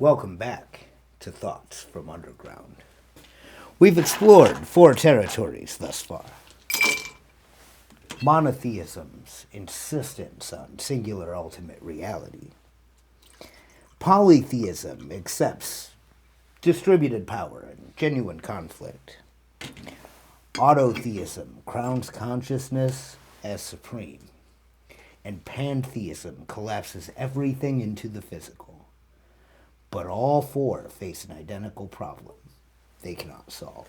Welcome back to Thoughts from Underground. We've explored 4 territories thus far. Monotheism's insistence on singular ultimate reality. Polytheism accepts distributed power and genuine conflict. Autotheism crowns consciousness as supreme. And pantheism collapses everything into the physical. But all 4 face an identical problem they cannot solve.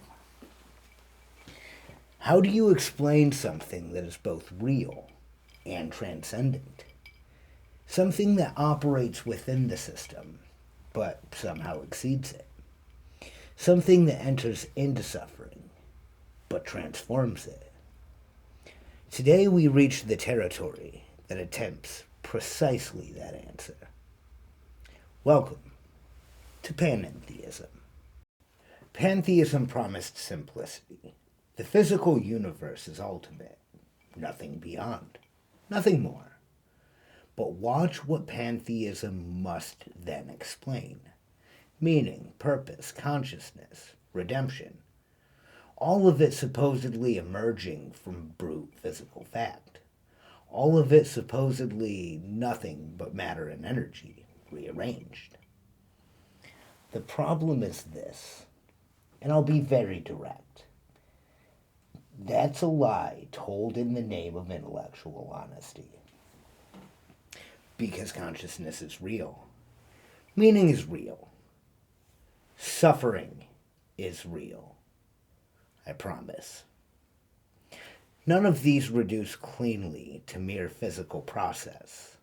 How do you explain something that is both real and transcendent? Something that operates within the system, but somehow exceeds it. Something that enters into suffering, but transforms it. Today we reach the territory that attempts precisely that answer. Welcome to Panentheism. Pantheism promised simplicity. The physical universe is ultimate, nothing beyond, nothing more. But watch what pantheism must then explain. Meaning, purpose, consciousness, redemption. All of it supposedly emerging from brute physical fact. All of it supposedly nothing but matter and energy, rearranged. The problem is this, and I'll be very direct. That's a lie told in the name of intellectual honesty. Because consciousness is real. Meaning is real. Suffering is real. I promise. None of these reduce cleanly to mere physical process.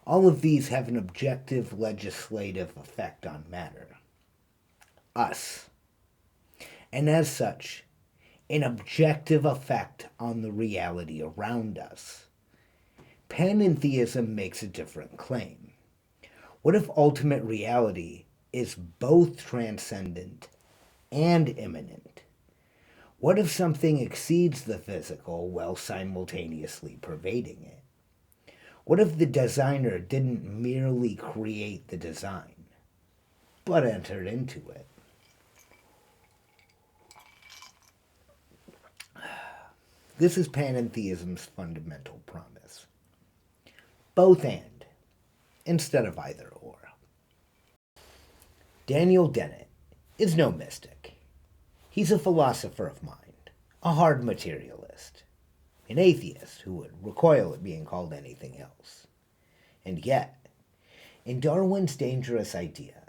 All of these have an objective legislative effect on matter. Us. And as such, an objective effect on the reality around us. Panentheism makes a different claim. What if ultimate reality is both transcendent and immanent? What if something exceeds the physical while simultaneously pervading it? What if the designer didn't merely create the design, but entered into it? This is Panentheism's fundamental promise. Both and, instead of either or. Daniel Dennett is no mystic. He's a philosopher of mind, a hard materialist, an atheist who would recoil at being called anything else. And yet, in Darwin's Dangerous Idea,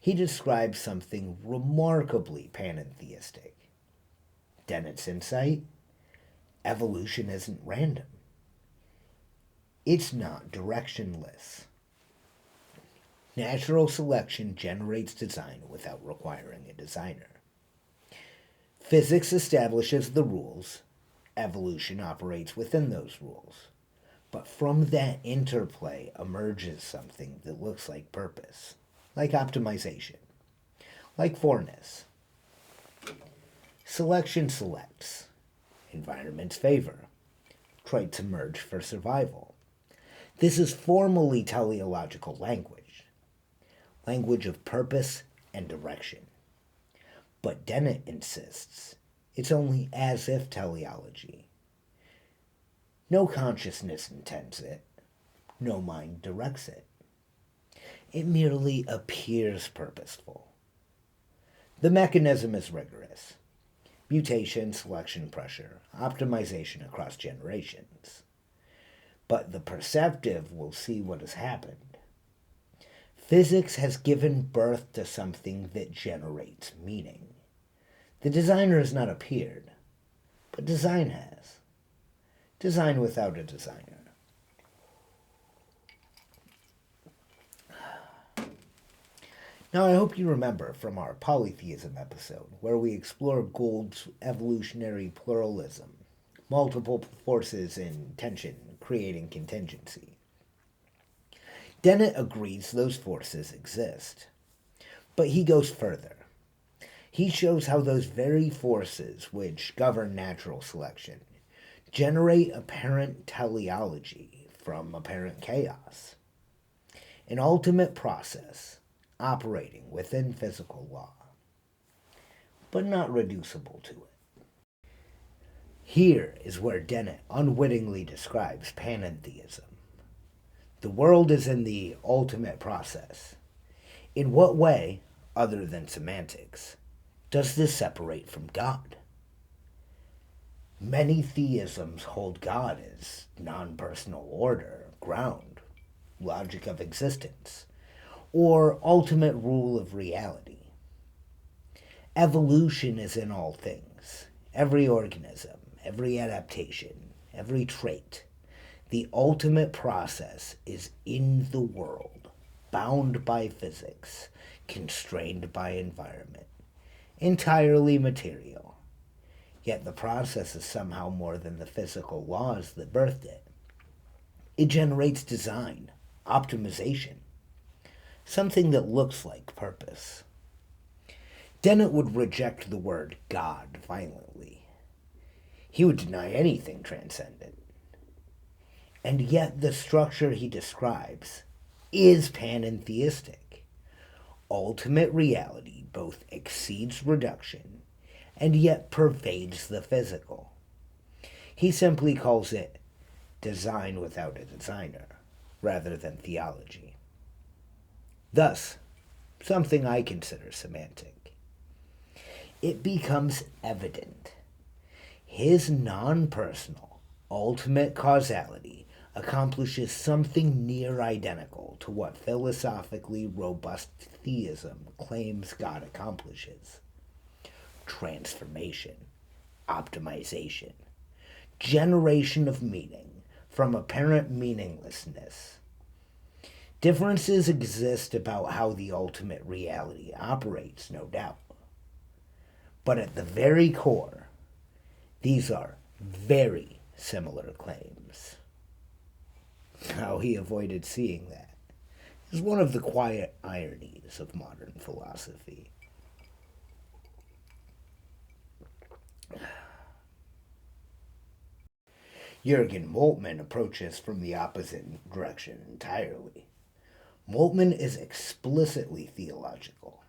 he describes something remarkably panentheistic. Dennett's insight? Evolution isn't random. It's not directionless. Natural selection generates design without requiring a designer. Physics establishes the rules. Evolution operates within those rules. But from that interplay emerges something that looks like purpose, like optimization, like foreness. Selection selects. Environments favor. Traits emerge for survival. This is formally teleological language. Language of purpose and direction. But Dennett insists it's only as-if teleology. No consciousness intends it. No mind directs it. It merely appears purposeful. The mechanism is rigorous. Mutation, selection pressure, optimization across generations. But the perceptive will see what has happened. Physics has given birth to something that generates meaning. The designer has not appeared, but design has. Design without a designer. Now, I hope you remember from our polytheism episode, where we explore Gould's evolutionary pluralism, multiple forces in tension creating contingency. Dennett agrees those forces exist, but he goes further. He shows how those very forces which govern natural selection generate apparent teleology from apparent chaos. An ultimate process, operating within physical law, but not reducible to it. Here is where Dennett unwittingly describes panentheism. The world is in the ultimate process. In what way, other than semantics, does this separate from God? Many theisms hold God as non-personal order, ground, logic of existence, or ultimate rule of reality. Evolution is in all things, every organism, every adaptation, every trait. The ultimate process is in the world, bound by physics, constrained by environment, entirely material. Yet the process is somehow more than the physical laws that birthed it. It generates design, optimization, something that looks like purpose. Dennett would reject the word God violently. He would deny anything transcendent. And yet the structure he describes is panentheistic. Ultimate reality both exceeds reduction and yet pervades the physical. He simply calls it design without a designer, rather than theology. Thus, something I consider semantic. It becomes evident. His non-personal, ultimate causality accomplishes something near identical to what philosophically robust theism claims God accomplishes. Transformation, optimization, generation of meaning from apparent meaninglessness. Differences exist about how the ultimate reality operates, no doubt. But at the very core, these are very similar claims. How he avoided seeing that is one of the quiet ironies of modern philosophy. Jürgen Moltmann approaches from the opposite direction entirely. Moltmann is explicitly theological.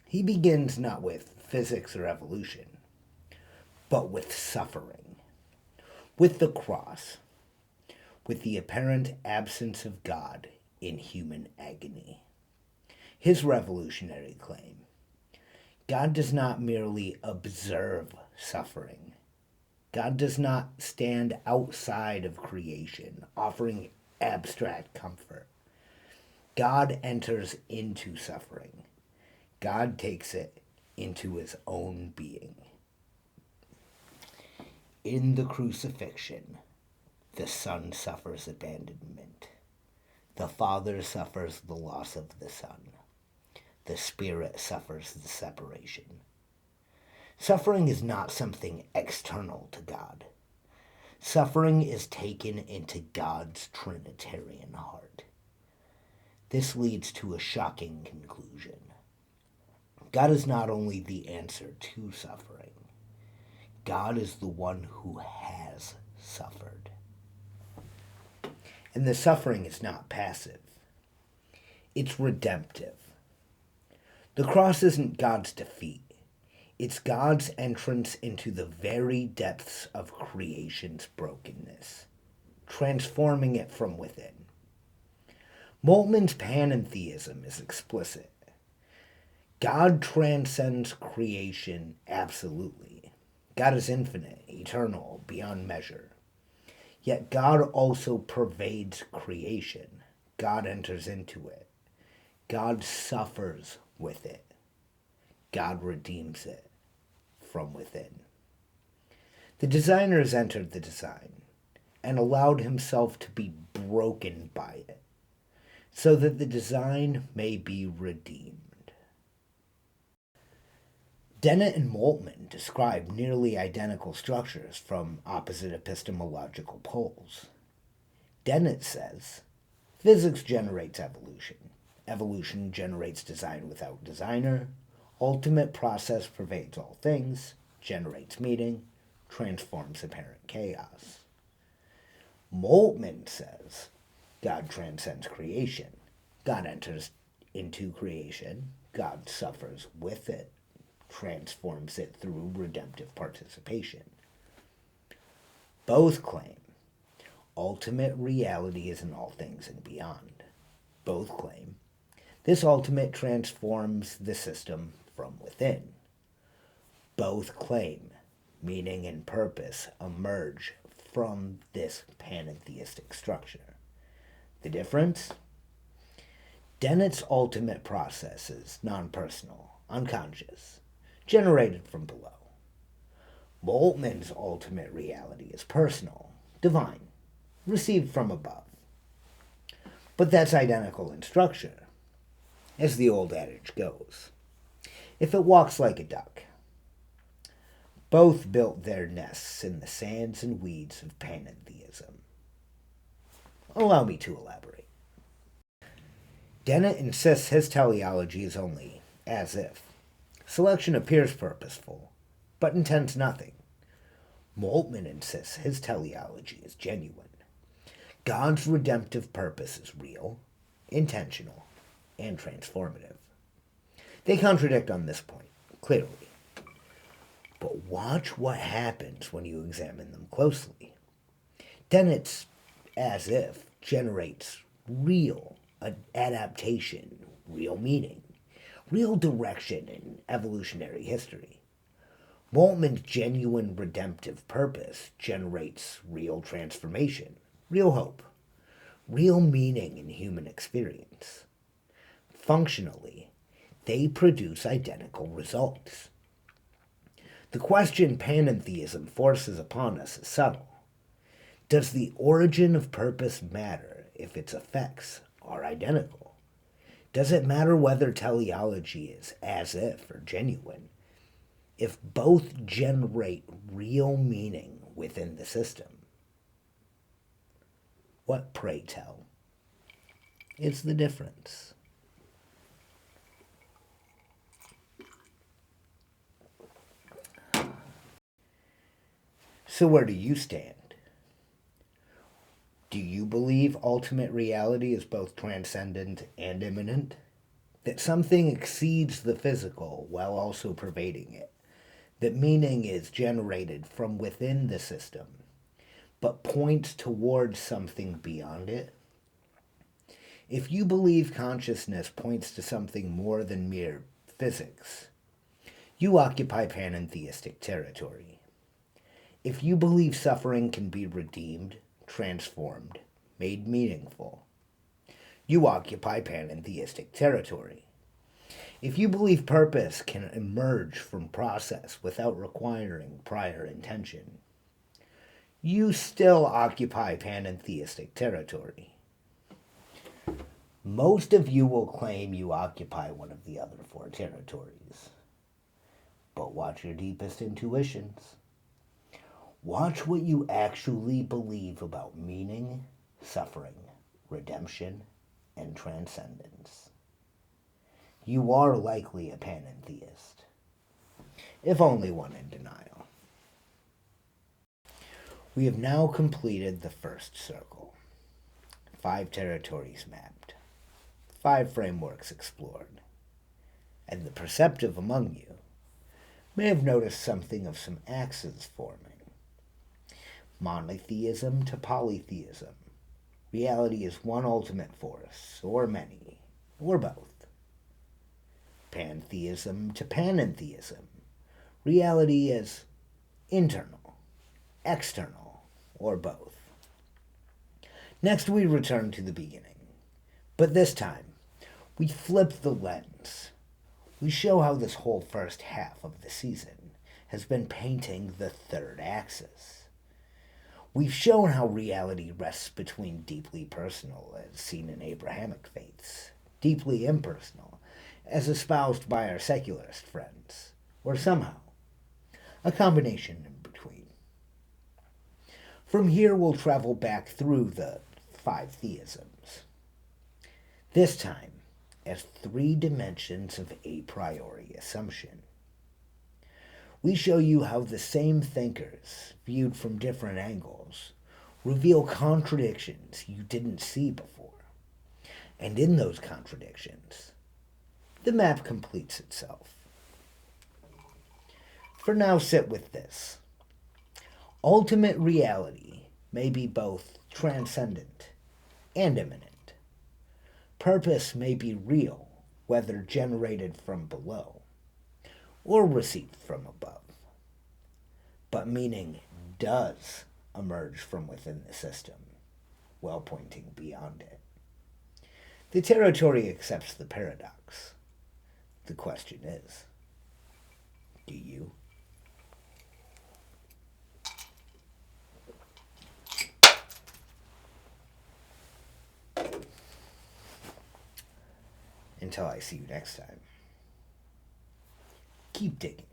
He begins not with physics or evolution, but with suffering, with the cross, with the apparent absence of God in human agony. His revolutionary claim: God does not merely observe suffering. God does not stand outside of creation, offering abstract comfort. God enters into suffering. God takes it into his own being. In the crucifixion, the Son suffers abandonment. The Father suffers the loss of the Son. The Spirit suffers the separation. Suffering is not something external to God. Suffering is taken into God's Trinitarian heart. This leads to a shocking conclusion. God is not only the answer to suffering. God is the one who has suffered. And the suffering is not passive. It's redemptive. The cross isn't God's defeat. It's God's entrance into the very depths of creation's brokenness, transforming it from within. Moltmann's panentheism is explicit. God transcends creation absolutely. God is infinite, eternal, beyond measure. Yet God also pervades creation. God enters into it. God suffers with it. God redeems it from within. The designer has entered the design and allowed himself to be broken by it, so that the design may be redeemed. Dennett and Moltmann describe nearly identical structures from opposite epistemological poles. Dennett says, physics generates evolution. Evolution generates design without designer. Ultimate process pervades all things, generates meaning, transforms apparent chaos. Moltmann says, God transcends creation. God enters into creation. God suffers with it, transforms it through redemptive participation. Both claim ultimate reality is in all things and beyond. Both claim this ultimate transforms the system from within. Both claim meaning and purpose emerge from this panentheistic structure. The difference? Dennett's ultimate process is non-personal, unconscious, generated from below. Moltmann's ultimate reality is personal, divine, received from above. But that's identical in structure. As the old adage goes, if it walks like a duck. Both built their nests in the sands and weeds of panentheism. Allow me to elaborate. Dennett insists his teleology is only as if. Selection appears purposeful, but intends nothing. Moltmann insists his teleology is genuine. God's redemptive purpose is real, intentional, and transformative. They contradict on this point, clearly. But watch what happens when you examine them closely. Dennett's as if generates real adaptation, real meaning, real direction in evolutionary history. Moltmann's genuine redemptive purpose generates real transformation, real hope, real meaning in human experience. Functionally, they produce identical results. The question panentheism forces upon us is subtle. Does the origin of purpose matter if its effects are identical? Does it matter whether teleology is as if or genuine, if both generate real meaning within the system? What, pray tell, is the difference? So where do you stand? Do you believe ultimate reality is both transcendent and immanent? That something exceeds the physical while also pervading it? That meaning is generated from within the system, but points towards something beyond it? If you believe consciousness points to something more than mere physics, you occupy panentheistic territory. If you believe suffering can be redeemed, transformed, made meaningful, you occupy panentheistic territory. If you believe purpose can emerge from process without requiring prior intention, you still occupy panentheistic territory. Most of you will claim you occupy one of the other four territories. But watch your deepest intuitions. Watch what you actually believe about meaning, suffering, redemption, and transcendence. You are likely a panentheist, if only one in denial. We have now completed the first circle. 5 territories mapped, 5 frameworks explored, and the perceptive among you may have noticed something of some axes forming. Monotheism to polytheism. Reality is one ultimate force, or many, or both. Pantheism to panentheism. Reality is internal, external, or both. Next we return to the beginning, but this time we flip the lens. We show how this whole first half of the season has been painting the third axis. We've shown how reality rests between deeply personal, as seen in Abrahamic faiths, deeply impersonal, as espoused by our secularist friends, or somehow a combination in between. From here we'll travel back through the 5 theisms, this time as 3 dimensions of a priori assumption. We show you how the same thinkers, viewed from different angles, reveal contradictions you didn't see before. And in those contradictions, the map completes itself. For now, sit with this. Ultimate reality may be both transcendent and immanent. Purpose may be real, whether generated from below or received from above. But meaning does emerge from within the system, while pointing beyond it. The territory accepts the paradox. The question is, do you? Until I see you next time, keep digging.